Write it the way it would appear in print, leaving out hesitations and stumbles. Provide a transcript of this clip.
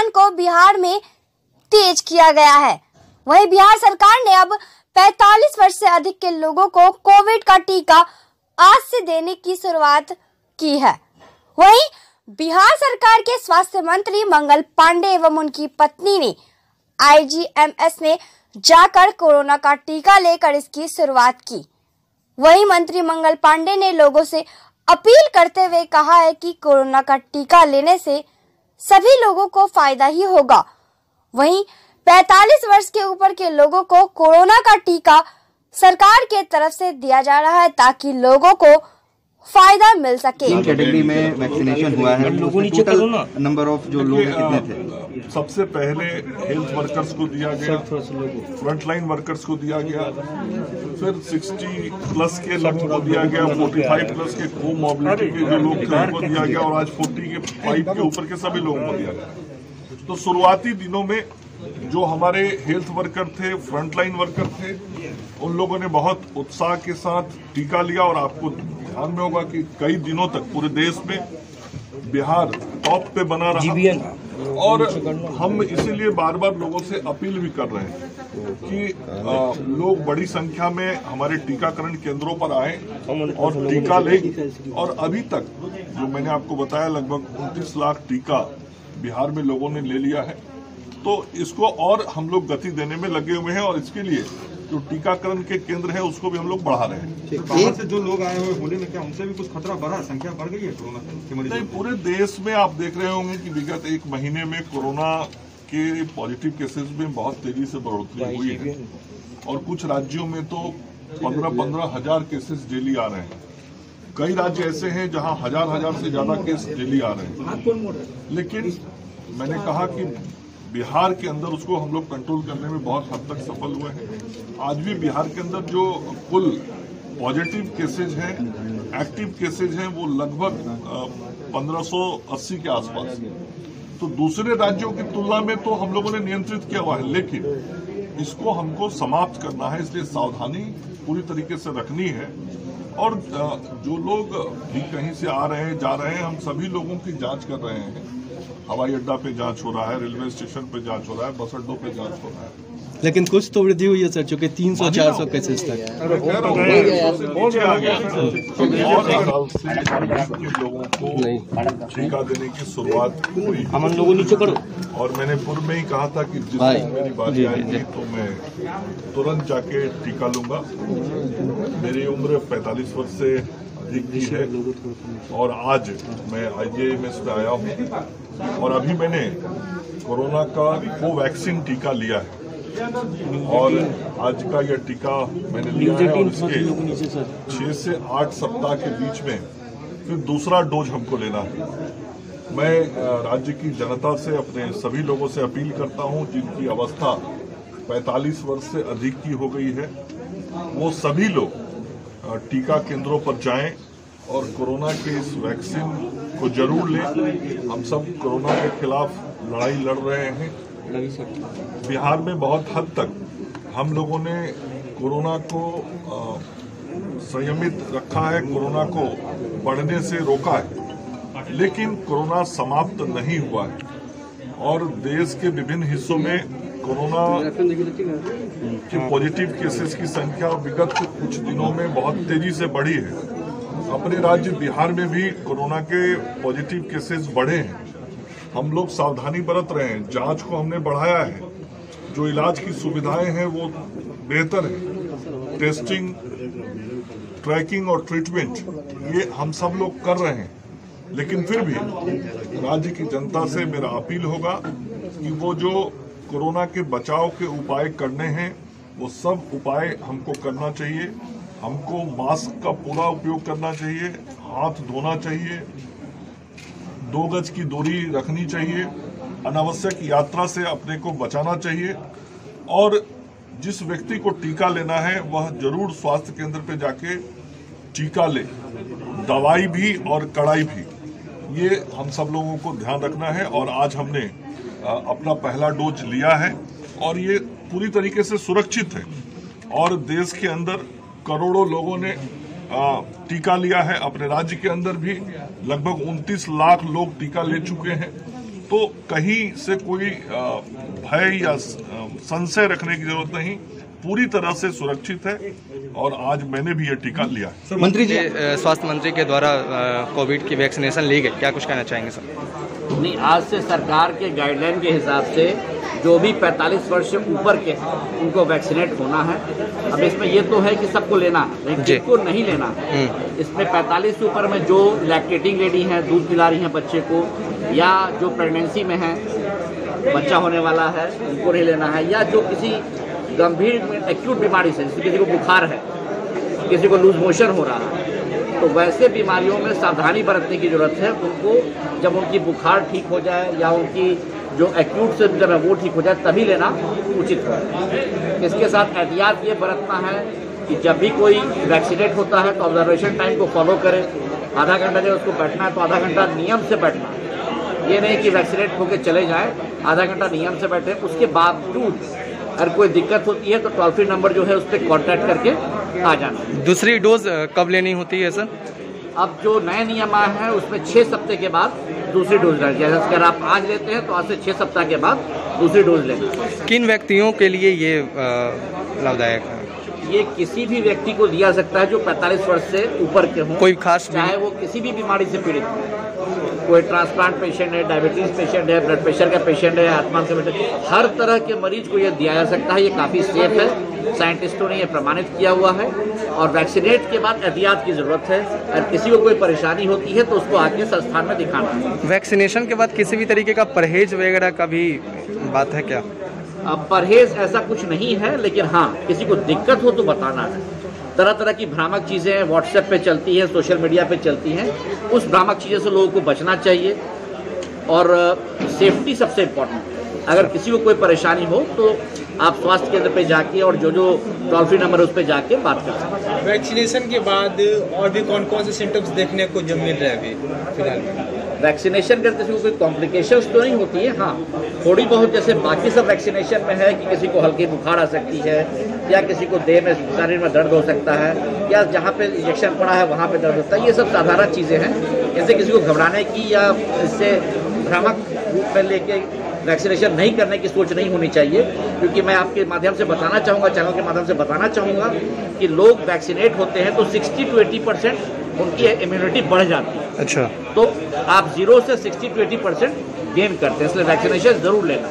अभियान को बिहार में तेज किया गया है। वहीं बिहार सरकार ने अब 45 वर्ष से अधिक के लोगों को कोविड का टीका आज से देने की शुरुआत की है। वहीं बिहार सरकार के स्वास्थ्य मंत्री मंगल पांडे एवं उनकी पत्नी ने IGMS में जाकर कोरोना का टीका लेकर इसकी शुरुआत की। वहीं मंत्री मंगल पांडे ने लोगों से अपील करते हुए कहा है कि कोरोना का टीका लेने से सभी लोगों को फायदा ही होगा। वहीं 45 वर्ष के ऊपर के लोगों को कोरोना का टीका सरकार के तरफ से दिया जा रहा है ताकि लोगों को फायदा मिल सके। तीन कैटेगरी में वैक्सीनेशन हुआ है। टोटल नंबर ऑफ जो लोग कितने थे? सबसे पहले हेल्थ वर्कर्स को दिया गया, फ्रंटलाइन वर्कर्स को दिया गया, फिर 60 प्लस के लोगों को दिया गया, 45 प्लस के कोमॉर्बिडिटी के जो लोग थे उनको दिया गया और आज 45 के ऊपर के सभी लोगों को दिया गया। तो शुरुआती दिनों में जो हमारे हेल्थ वर्कर थे, फ्रंटलाइन वर्कर थे, उन लोगों ने बहुत उत्साह के साथ टीका लिया और आपको ध्यान में होगा कि कई दिनों तक पूरे देश में बिहार टॉप पे बना रहा। और हम इसीलिए बार बार लोगों से अपील भी कर रहे हैं कि लोग बड़ी संख्या में हमारे टीकाकरण केंद्रों पर आए और टीका लें। और अभी तक जो मैंने आपको बताया लगभग 29 लाख टीका बिहार में लोगों ने ले लिया है। तो इसको और हम लोग गति देने में लगे हुए हैं और इसके लिए जो टीकाकरण के केंद्र है उसको भी हम लोग बढ़ा रहे हैं। बाहर से जो लोग आए हुए होने में क्या उनसे भी कुछ खतरा बढ़ा, संख्या बढ़ गई है कोरोना के मरीज? नहीं, पूरे देश में आप देख रहे होंगे कि विगत एक महीने में कोरोना के पॉजिटिव केसेस में बहुत तेजी से बढ़ोतरी हुई है और कुछ राज्यों में तो 15-15 हजार केसेस डेली आ रहे हैं। कई राज्य ऐसे हैं जहां हजार से ज्यादा केस डेली आ रहे हैं। लेकिन मैंने कहा कि बिहार के अंदर उसको हम लोग कंट्रोल करने में बहुत हद तक सफल हुए हैं। आज भी बिहार के अंदर जो कुल पॉजिटिव केसेज हैं, एक्टिव केसेज हैं, वो लगभग 1580 के आसपास। तो दूसरे राज्यों की तुलना में तो हम लोगों ने नियंत्रित किया हुआ है, लेकिन इसको हमको समाप्त करना है, इसलिए सावधानी पूरी तरीके से रखनी है। और जो लोग भी कहीं से आ रहे हैं, जा रहे हैं, हम सभी लोगों की जांच कर रहे हैं। हवाई अड्डा पे जांच हो रहा है, रेलवे स्टेशन पे जांच हो रहा है, बस अड्डों पे जांच हो रहा है। लेकिन कुछ तो वृद्धि हुई है सर, चूंकि 300-400 केसेस तक लोगों को टीका देने की शुरुआत हुई। हम लोगों नीचे करो। और मैंने पूर्व में ही कहा था कि जिस दिन मेरी बारी आएगी तो मैं तुरंत जाके टीका लूंगा। मेरी उम्र 45 वर्ष से अधिक की है और आज मैं IGMS में आया हूँ और अभी मैंने कोरोना का कोवैक्सीन टीका लिया है और आज का यह टीका मैंने लिया है और इसके 6 से 8 सप्ताह के बीच में फिर दूसरा डोज हमको लेना है। मैं राज्य की जनता से, अपने सभी लोगों से अपील करता हूं जिनकी अवस्था 45 वर्ष से अधिक की हो गई है, वो सभी लोग टीका केंद्रों पर जाएं और कोरोना के इस वैक्सीन को जरूर लें। हम सब कोरोना के खिलाफ लड़ाई लड़ रहे हैं। बिहार में बहुत हद तक हम लोगों ने कोरोना को संयमित रखा है, कोरोना को बढ़ने से रोका है, लेकिन कोरोना समाप्त नहीं हुआ है और देश के विभिन्न हिस्सों में कोरोना के पॉजिटिव केसेस की संख्या विगत कुछ दिनों में बहुत तेजी से बढ़ी है। अपने राज्य बिहार में भी कोरोना के पॉजिटिव केसेस बढ़े हैं। हम लोग सावधानी बरत रहे हैं, जांच को हमने बढ़ाया है, जो इलाज की सुविधाएं हैं वो बेहतर है। टेस्टिंग, ट्रैकिंग और ट्रीटमेंट ये हम सब लोग कर रहे हैं। लेकिन फिर भी राज्य की जनता से मेरा अपील होगा कि वो जो कोरोना के बचाव के उपाय करने हैं वो सब उपाय हमको करना चाहिए। हमको मास्क का पूरा उपयोग करना चाहिए, हाथ धोना चाहिए, 2 गज की दूरी रखनी चाहिए, अनावश्यक यात्रा से अपने को बचाना चाहिए और जिस व्यक्ति को टीका लेना है वह जरूर स्वास्थ्य केंद्र पे जाके टीका ले, दवाई भी और कड़ाई भी, ये हम सब लोगों को ध्यान रखना है। और आज हमने अपना पहला डोज लिया है और ये पूरी तरीके से सुरक्षित है और देश के अंदर करोड़ों लोगों ने टीका लिया है। अपने राज्य के अंदर भी लगभग 29 लाख लोग टीका ले चुके हैं तो कहीं से कोई भय या संशय रखने की जरूरत नहीं, पूरी तरह से सुरक्षित है और आज मैंने भी ये टीका लिया है। मंत्री जी, स्वास्थ्य मंत्री के द्वारा कोविड की वैक्सीनेशन ली गई, क्या कुछ कहना चाहेंगे सर? नहीं, आज से सरकार के गाइडलाइन के हिसाब से जो भी 45 वर्ष से ऊपर के हैं उनको वैक्सीनेट होना है। अब इसमें ये तो है कि सबको लेना है, लेकिन जिसको नहीं लेना है, इसमें 45 से ऊपर में जो लैक्टेटिंग लेडी हैं, दूध पिला रही हैं बच्चे को, या जो प्रेगनेंसी में है, बच्चा होने वाला है, उनको नहीं लेना है, या जो किसी गंभीर एक्यूट बीमारी से, जैसे किसी को बुखार है, किसी को लूज मोशन हो रहा है, तो वैसे बीमारियों में सावधानी बरतने की जरूरत है। उनको जब उनकी बुखार ठीक हो जाए या उनकी जो एक्यूट सिम्पटम है वो ठीक हो जाए तभी लेना उचित है। इसके साथ एहतियात ये बरतना है कि जब भी कोई वैक्सीनेट होता है तो ऑब्जर्वेशन टाइम को फॉलो करे। आधा घंटा जब उसको बैठना है तो आधा घंटा नियम से बैठना है। ये नहीं कि वैक्सीनेट होकर चले जाएं, आधा घंटा नियम से बैठे। उसके बावजूद अगर कोई दिक्कत होती है तो टोल फ्री नंबर जो है उस पर कॉन्टैक्ट करके आ जाना। दूसरी डोज कब लेनी होती है सर? अब जो नए नियम आए हैं उसमें 6 सप्ताह के बाद दूसरी डोज डाल दिया। अगर आप आज लेते हैं तो आज से 6 सप्ताह के बाद दूसरी डोज लेना। किन व्यक्तियों के लिए ये लाभदायक है? ये किसी भी व्यक्ति को दिया सकता है जो 45 वर्ष से ऊपर के हों, कोई खास चाहे वो किसी भी बीमारी से पीड़ित हो। कोई ट्रांसप्लांट पेशेंट है, डायबिटीज पेशेंट है, ब्लड प्रेशर का पेशेंट है, आत्मा से पेशेंट, हर तरह के मरीज को ये दिया जा सकता है। ये काफ़ी सेफ है, साइंटिस्टों ने ये प्रमाणित किया हुआ है। और वैक्सीनेट के बाद एहतियात की जरूरत है। अगर किसी को कोई परेशानी होती है तो उसको आके संस्थान में दिखाना है। वैक्सीनेशन के बाद किसी भी तरीके का परहेज वगैरह का भी बात है क्या? अब परहेज ऐसा कुछ नहीं है, लेकिन हाँ, किसी को दिक्कत हो तो बताना है। तरह तरह की भ्रामक चीज़ें व्हाट्सएप पे चलती हैं, सोशल मीडिया पे चलती हैं, उस भ्रामक चीज़ों से लोगों को बचना चाहिए। और सेफ्टी सबसे इम्पोर्टेंट है। अगर किसी को कोई परेशानी हो तो आप स्वास्थ्य केंद्र पे जाके और जो टोल फ्री नंबर है उस पर जाके बात कर सकते हैं। वैक्सीनेशन के बाद और भी कौन कौन से सिम्टम्स देखने को जब मिल रहे हैं अभी फिलहाल? वैक्सीनेशन करते किसी को कोई कॉम्प्लिकेशंस तो नहीं होती है। हाँ, थोड़ी बहुत जैसे बाकी सब वैक्सीनेशन में है कि किसी को हल्की बुखार आ सकती है, या किसी को देह में शरीर में दर्द हो सकता है, या जहाँ पे इंजेक्शन पड़ा है वहाँ पे दर्द होता है। ये सब साधारण चीज़ें हैं। जैसे किसी को घबराने की या इससे भ्रामक रूप में लेके वैक्सीनेशन नहीं करने की सोच नहीं होनी चाहिए, क्योंकि मैं आपके माध्यम से बताना चाहूँगा, चैनल के माध्यम से बताना चाहूँगा कि लोग वैक्सीनेट होते हैं तो 60 to 80% उनकी इम्यूनिटी बढ़ जाती है। अच्छा, तो आप 0 से 60 to 80% गेन करते हैं, इसलिए वैक्सीनेशन जरूर लेना।